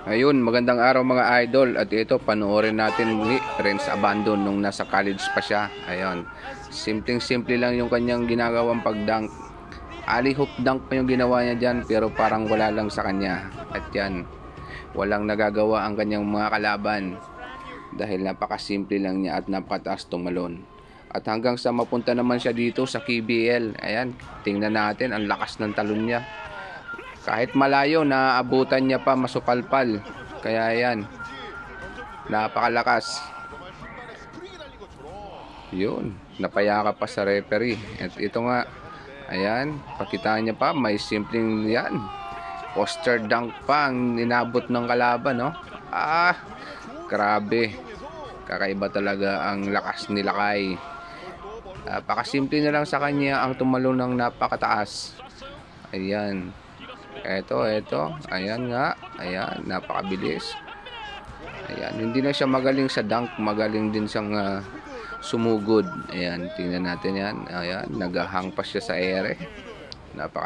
Ayun, magandang araw mga idol. At ito, panoorin natin muli, Renz Abandon nung nasa college pa siya. Ayun, simpleng-simple lang yung kanyang ginagawang pag-dunk. Alley hoop dunk pa yung ginawa niya dyan, pero parang wala lang sa kanya. At yan, walang nagagawa ang kanyang mga kalaban. Dahil napakasimple lang niya at napakataas tumalon. At hanggang sa mapunta naman siya dito sa KBL. Ayan, tingnan natin, ang lakas ng talon niya. Kahit malayo, naaabutan niya pa, masupalpal. Kaya yan, napakalakas. Yun, napayaka pa sa referee. At ito nga, ayan, pakitaan niya pa, may simpleng yan. Poster dunk pa ang inabot ng kalaban, no? Grabe. Kakaiba talaga ang lakas ni Lakay. Napakasimple na lang sa kanya ang tumalon ng napakataas. Ayan. Eto, ayan nga, ayan, napakabilis. Ayan, hindi na siya magaling sa dunk, magaling din siyang sumugod. Ayan, tingnan natin yan. Ayan, nagahang pa siya sa ere. Napaka